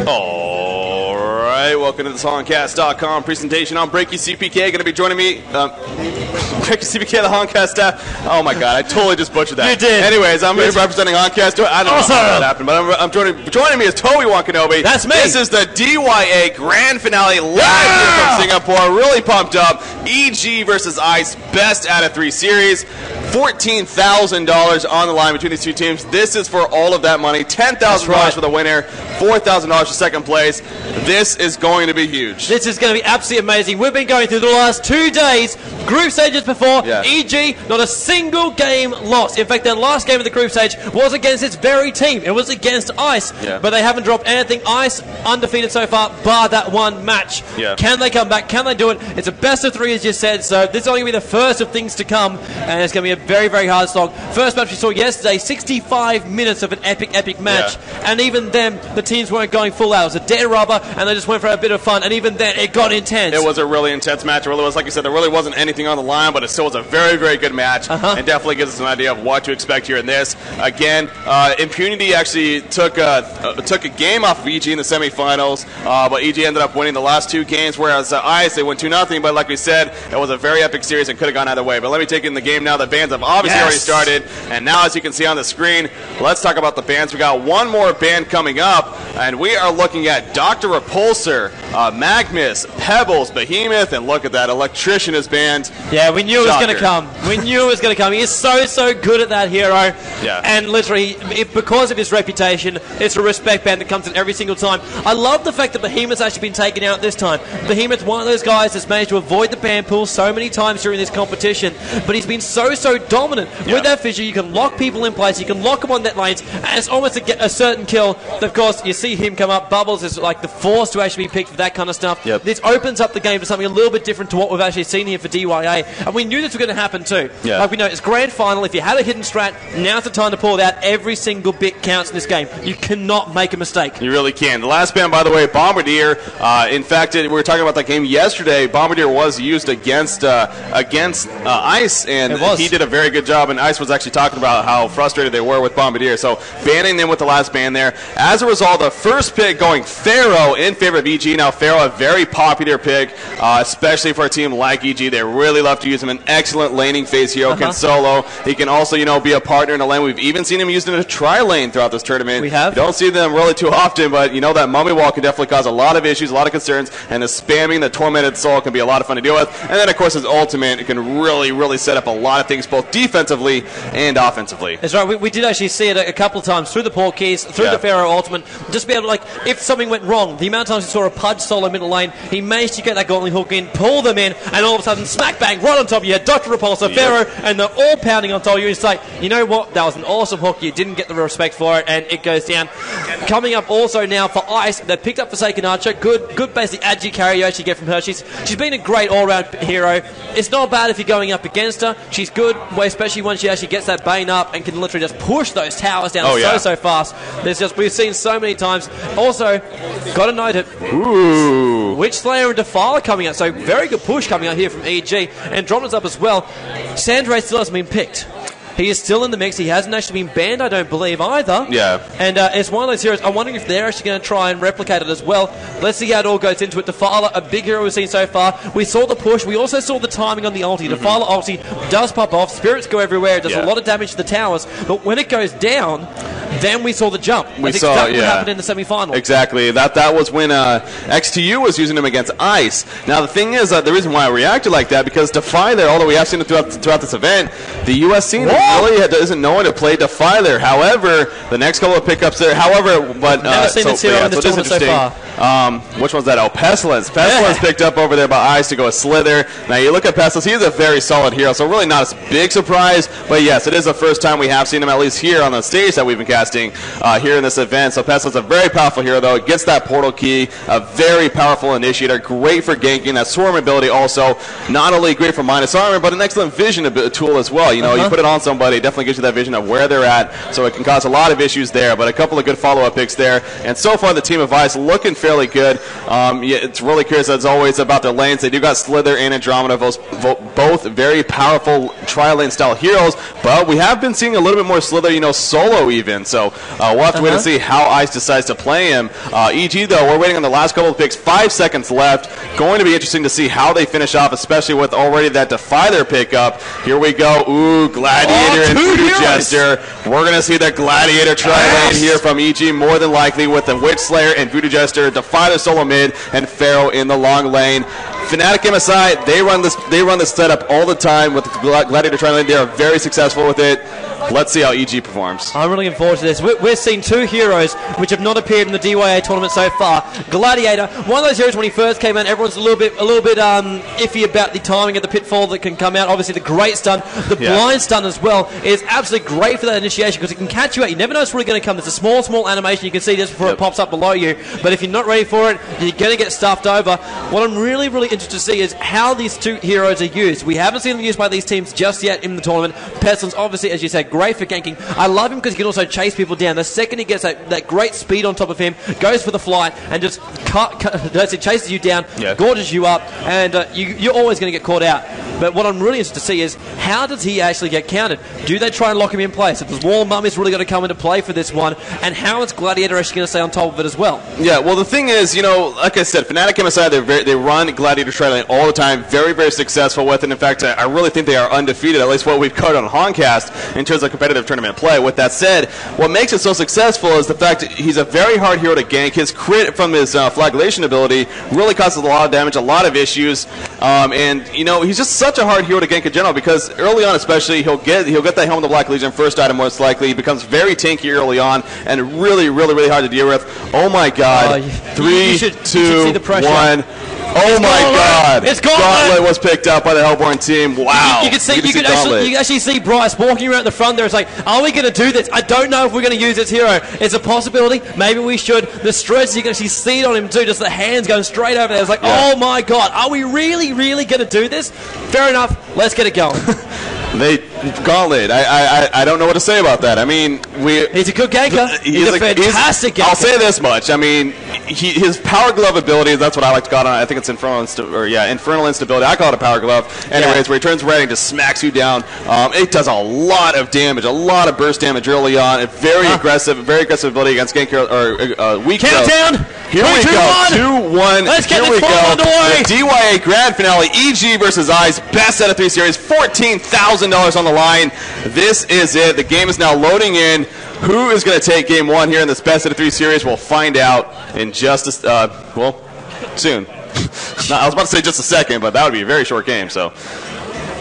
All right, welcome to this Honcast.com presentation. I'm Breaky CPK. Going to be joining me, Breaky CPK, the Honcast staff. Oh my God, I totally just butchered that. You did. Anyways, I'm representing Honcast. I don't know how that happened, but I'm joining me is Toby Wakanobi. That's me. This is the DYA Grand Finale live here from Singapore. Really pumped up. EG versus Ice, best out of 3 series. $14,000 on the line between these two teams. This is for all of that money. $10,000 for the winner, $4,000 for second place. This is going to be huge. This is going to be absolutely amazing. We've been going through the last 2 days, group stages before. Yeah. EG, not a single game lost. In fact, their last game of the group stage was against its very team. It was against Ice, but they haven't dropped anything. Ice undefeated so far, bar that one match. Yeah. Can they come back? Can they do it? It's a best of 3, as you said, so this is only going to be the first of things to come, and it's going to be a very, very hard slog. First match we saw yesterday, 65 minutes of an epic match, and even then, the teams weren't going full out. It was a dead rubber, and they just went for a bit of fun, and even then, it got intense. It was a really intense match. It really was, like you said, there really wasn't anything on the line, but it still was a very, very good match, and definitely gives us an idea of what to expect here in this. Again, Impunity actually took a game off of EG in the semifinals, but EG ended up winning the last 2 games, whereas Ice, they won 2-0, but like we said, it was a very epic series and could have gone either way. But let me take in the game now. The bands have obviously already started, and now, as you can see on the screen, let's talk about the bands. We got one more band coming up, and we are looking at Dr. Repulsor, Magnus, Pebbles, Behemoth, and look at that, Electrician is banned. Yeah, we knew it was going to come. We knew it was going to come. He is so good at that hero. Yeah. And literally, because of his reputation, it's a respect band that comes in every single time. I love the fact that Behemoth's actually been taken out this time. Behemoth's one of those guys that's managed to avoid the ban pool so many times during this competition, but he's been so dominant. With that fissure, you can lock people in place, you can lock them on net lanes, and it's almost a certain kill. Of course, you see him come up. Bubbles is like the force to actually be picked for that kind of stuff. This opens up the game to something a little bit different to what we've actually seen here for DYA, and we knew this was going to happen too. Like we know, it's grand final. If you had a hidden strat, now's the time to pull it out. Every single bit counts in this game. You cannot make a mistake. You really can. The last band, by the way, Bombardier. In fact, we were talking about that game yesterday. Bombardier was used against Ice, and he did a very good job, and Ice was actually talking about how frustrated they were with Bombardier, so banning them with the last ban there. As a result, the first pick going Pharaoh in favor of EG. Now, Pharaoh, a very popular pick, especially for a team like EG. They really love to use him. An excellent laning phase hero, can solo. He can also, be a partner in a lane. We've even seen him used in a tri-lane throughout this tournament. We have. You don't see them really too often, but that mummy wall can definitely cause a lot of issues, a lot of concerns, and the spamming the Tormented Soul can be a lot of fun to deal with. And then, of course, his ultimate can really set up a lot of things, both defensively and offensively. That's right. We did actually see it a couple of times through the port keys, through the Pharaoh ultimate, just be able to, if something went wrong, the amount of times we saw a Pudge solo middle lane, he managed to get that Gauntlet hook in, pull them in, and all of a sudden, smack bang, right on top of you, Dr. Repulsor, Pharaoh, and they're all pounding on top of you. It's like, you know what, that was an awesome hook, you didn't get the respect for it, and it goes down. Coming up also now for Ice, they picked up Forsaken Archer, good basic agi carry you actually get from her. She's been a great all-round hero. It's not bad if you're going up against her. She's good, especially when she actually gets that Bane up and can literally just push those towers down so fast. We've seen so many times. Also, got to note it. Witch Slayer and Defiler coming out, so very good push coming out here from EG. Andromeda's up as well. Sandray still hasn't been picked. He is still in the mix. He hasn't actually been banned, I don't believe, either. Yeah. And it's one of those heroes. I'm wondering if they're actually going to try and replicate it as well. Let's see how it all goes into it. Defiler, a big hero we've seen so far. We saw the push. We also saw the timing on the ulti. Defiler ulti does pop off. Spirits go everywhere. It does a lot of damage to the towers. But when it goes down, then we saw the jump. That's exactly what happened in the semi-final. Exactly. That was when XTU was using him against Ice. Now, the thing is, the reason why I reacted like that, because Defiler, although we have seen it throughout this event, the U.S. scene really isn't knowing to play Defiler. However, the next couple of pickups there, never seen this hero in this tournament so far. Which one's that? Oh, Pestilence. Pestilence picked up over there by Ice to go a Slither. Now, you look at Pestilence, he's a very solid hero, so really not a big surprise. But yes, it is the first time we have seen him, at least here on the stage that we've been casting here in this event. So Pestilence, a very powerful hero, though. It gets that portal key, a very powerful initiator, great for ganking. That swarm ability also, not only great for minus armor, but an excellent vision tool as well. You put it on somebody, it definitely gives you that vision of where they're at, so it can cause a lot of issues there. But a couple of good follow-up picks there. And so far, the team of Ice looking fairly good. It's really curious, as always, about their lanes. They do got Slither and Andromeda, both very powerful tri-lane style heroes, but we have been seeing a little bit more Slither, solo even. So we'll have to wait and see how Ice decides to play him. EG, though, we're waiting on the last couple of picks. 5 seconds left. Going to be interesting to see how they finish off, especially with already that Defiler pickup. Here we go. Ooh, Gladiator and Voodoo Jester. We're going to see the Gladiator tri-lane here from EG, more than likely, with the Witch Slayer and Voodoo Jester, Defiler solo mid, and Pharaoh in the long lane. Fnatic MSI, they run this setup all the time with the Gladiator tri-lane. They are very successful with it. Let's see how EG performs. I'm really looking forward to this. We're seeing 2 heroes which have not appeared in the DYA tournament so far. Gladiator, one of those heroes when he first came out, everyone's a little bit iffy about the timing of the pitfall that can come out. Obviously, the great stun, the blind stun as well is absolutely great for that initiation because it can catch you out. You never know it's really going to come. There's a small animation you can see just before it pops up below you. But if you're not ready for it, you're going to get stuffed over. What I'm really interested to see is how these 2 heroes are used. We haven't seen them used by these teams just yet in the tournament. Pestilence, obviously, as you said, great for ganking. I love him because he can also chase people down. The second he gets that great speed on top of him, goes for the flight and just chases you down, gorges you up, and you're always going to get caught out. But what I'm really interested to see is how does he actually get countered? Do they try and lock him in place? If the Wall Mummy's really going to come into play for this one, and how is Gladiator actually going to stay on top of it as well? Yeah, well, the thing is, like I said, Fnatic MSI, they run Gladiator tri-lane all the time, very, very successful with it. In fact, I really think they are undefeated, at least what we've covered on Honcast in terms of competitive tournament play. With that said, what makes it so successful is the fact that he's a very hard hero to gank. His crit from his flagellation ability really causes a lot of damage, a lot of issues, and he's just such a hard hero to gank in general because early on, especially, he'll get that Helm of the Black Legion first item most likely. He becomes very tanky early on and really, really, really hard to deal with. Oh my God! 3, 2, 1. Oh my God! It's Gauntlet was picked up by the Hellborn team. Wow! You can actually see Bryce walking around the front there. It's like, are we going to do this? I don't know if we're going to use this hero. It's a possibility. Maybe we should. The stretch you can actually see it on him too. Just the hands going straight over there. It's like, oh my God! Are we really going to do this? Fair enough. Let's get it going. Gauntlet. I don't know what to say about that. I mean, he's a good ganker. He's a fantastic ganker. I'll say this much. I mean, his Power Glove ability, that's what I like to call it. I think it's Infernal Instability. I call it a Power Glove. Anyways, where he turns red and just smacks you down. It does a lot of damage, a lot of burst damage early on. A very aggressive ability against gank or weak countdown. Here we go. 2-1. Let's get this ball underway. The DYA Grand Finale, EG versus Ice, best out of 3 series, $14,000 on the line. This is it. The game is now loading in. Who is going to take game 1 here in this best out of 3 series? We'll find out in just soon. I was about to say just a second, but that would be a very short game. So.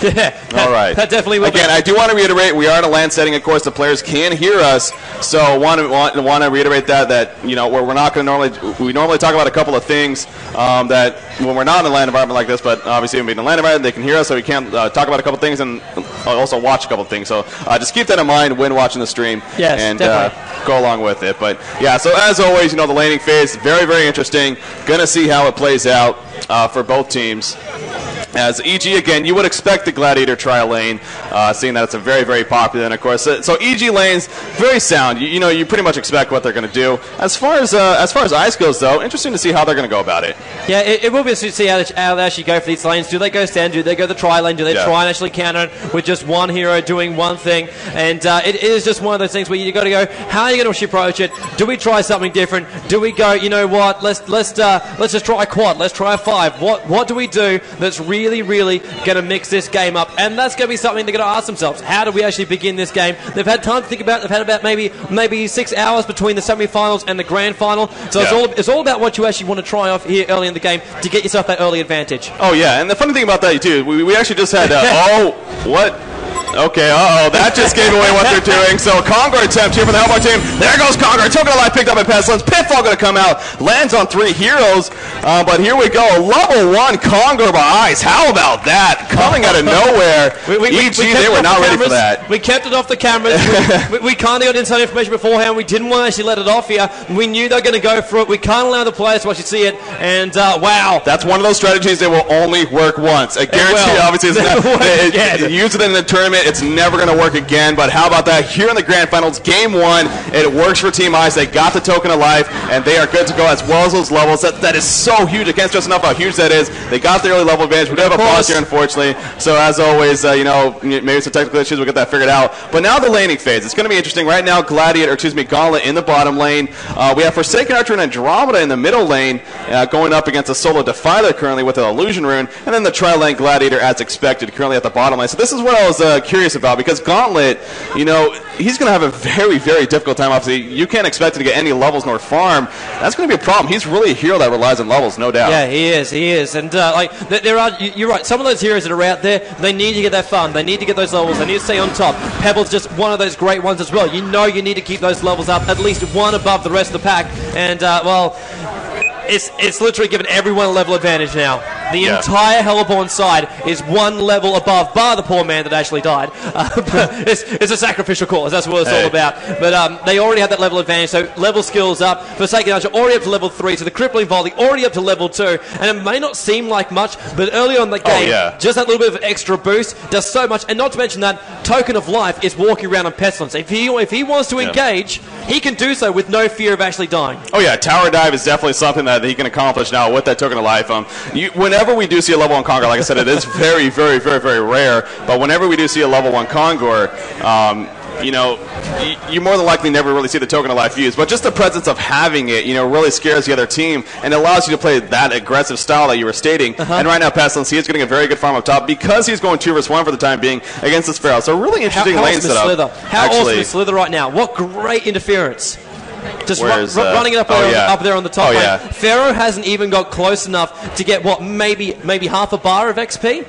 All right. That definitely will. Again, I do want to reiterate, we are in a LAN setting. Of course, the players can hear us, so want to reiterate that where we're not going to we normally talk about a couple of things that when we're not in a LAN environment like this, but obviously when we're in a LAN environment, they can hear us, so we can talk about a couple of things and also watch a couple of things. So just keep that in mind when watching the stream, and go along with it. But yeah, so as always, the laning phase, very, very interesting. Gonna see how it plays out for both teams. As EG, again, you would expect the Gladiator tri-lane, seeing that it's a very, very popular. And, of course, so EG lanes, very sound. You pretty much expect what they're going to do. As far as Ice goes, though, interesting to see how they're going to go about it. Yeah, it will be interesting to see how they actually go for these lanes. Do they go stand? Do they go the tri-lane? Do they try and actually counter it with just one hero doing one thing? And it is just one of those things where you've got to go, how are you going to approach it? Do we try something different? Do we go, you know what, let's just try a quad. Let's try a 5. What do we do that's really going to mix this game up? And that's going to be something they're going to ask themselves. How do we actually begin this game? They've had time to think about it. They've had about maybe 6 hours between the semi-finals and the grand final. So it's all about what you actually want to try off here early in the game to get yourself that early advantage. Oh, yeah. And the funny thing about that, too, we actually just had, what? Okay, that just gave away what they're doing. So Kongor attempt here for the Hellborn team. There goes Kongor. Token alive picked up by Pestilence. Pitfall going to come out. Lands on 3 heroes. But here we go. Level 1 Kongor by Ice. How about that? Coming out of nowhere. EG, they were not ready for that. We kept it off the cameras. we kind of got inside information beforehand. We didn't want to actually let it off here. We knew they were going to go for it. We can't allow the players to actually see it. And wow. That's one of those strategies that will only work once. I guarantee you, obviously, use it in the tournament. it. It's never going to work again. But how about that? Here in the Grand Finals, Game 1, it works for Team Ice. They got the Token of Life, and they are good to go as well as those levels. That is so huge. I can't stress enough how huge that is. They got the early level advantage. We do have a pause here, unfortunately. So as always, maybe some technical issues. We'll get that figured out. But now the laning phase. It's going to be interesting. Right now, Gauntlet in the bottom lane. We have Forsaken Archer and Andromeda in the middle lane, going up against a solo Defiler currently with an Illusion Rune, and then the tri-lane Gladiator as expected currently at the bottom lane. So this is what I was curious about, because Gauntlet, he's going to have a very, very difficult time. Obviously, you can't expect him to get any levels nor farm. That's going to be a problem. He's really a hero that relies on levels, no doubt. Yeah, he is. And you're right, some of those heroes that are out there, they need to get that farm. They need to get those levels. They need to stay on top. Pebble's just one of those great ones as well. You need to keep those levels up, at least one above the rest of the pack. And, it's literally given everyone a level advantage now. The entire Hellborn side is one level above, bar the poor man that actually died. But it's a sacrificial cause. That's what it's all about. But they already have that level advantage, so level skills up. Forsaken Archer already up to level 3, so the Crippling Volley already up to level 2. And it may not seem like much, but early on in the game, just that little bit of extra boost does so much. And not to mention that Token of Life is walking around on Pestilence. If he wants to engage, he can do so with no fear of actually dying. Oh yeah, Tower Dive is definitely something that he can accomplish now with that Token of Life. Whenever we do see a level 1 Kongor, like I said, it is very, very, very, very rare, but whenever we do see a level 1 Kongor, you more than likely never really see the Token of Life used, but just the presence of having it, really scares the other team, and it allows you to play that aggressive style that you were stating. And right now, Pestilence, he is getting a very good farm up top because he's going 2 versus 1 for the time being against this Pharaoh. So really interesting lane setup. How awesome is Slither right now? What great interference. Just running it up there on the top lane. Pharaoh hasn't even got close enough to get, maybe half a bar of XP?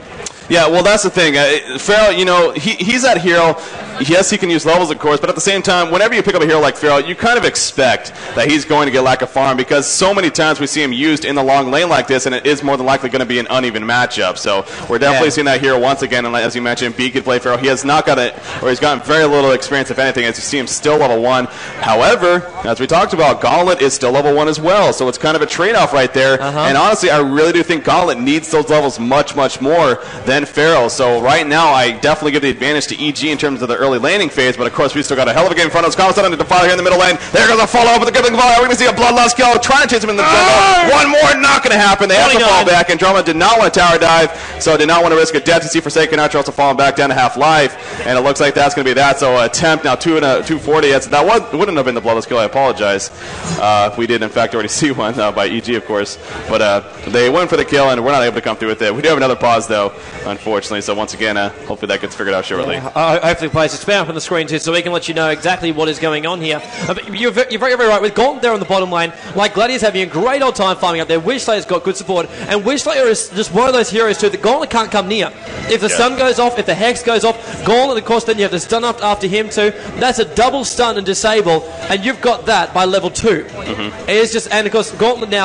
Yeah, well, that's the thing. Pharaoh, he's that hero. Yes, he can use levels, of course, but at the same time, whenever you pick up a hero like Pharaoh, you kind of expect that he's going to get lack of farm, because so many times we see him used in the long lane like this, and it is more than likely going to be an uneven matchup. So we're definitely seeing that hero once again, and as you mentioned, B could play Pharaoh. He has not got it, or he's gotten very little experience, if anything, as you see him still level 1. However, as we talked about, Gauntlet is still level 1 as well, so it's kind of a trade-off right there. And honestly, I really do think Gauntlet needs those levels much, much more than Pharaoh. So right now, I definitely give the advantage to EG in terms of the early laning phase, but of course, we still got a hell of a game in front of us. Common on the Defiler here in the middle lane. There goes a follow-up with the Gripping Volley. We're going to see a Bloodlust kill, trying to chase him in the jungle. One more, not going to happen. They have to fall back. Andromeda did not want to tower dive, so did not want to risk a death to see Forsaken Archer also falling back down to half life, and it looks like that's going to be that. So attempt now 240. That wouldn't have been the Bloodlust kill. I apologize. We did in fact already see one by EG, of course, but they went for the kill, and we're not able to come through with it. We do have another pause though, unfortunately. So once again, hopefully that gets figured out shortly. Hopefully, players expand up on the screen too, so we can let you know exactly what is going on here. But you're very, very right. With Gauntlet there on the bottom lane, like Gladiator's having a great old time farming up there. Wishslayer's got good support, and Wishslayer is just one of those heroes too that Gauntlet can't come near. If the stun goes off, if the Hex goes off, Gauntlet, of course, then you have to stun up after him too. That's a double stun and disable, and you've got that by level 2. It is just, and of course, Gauntlet now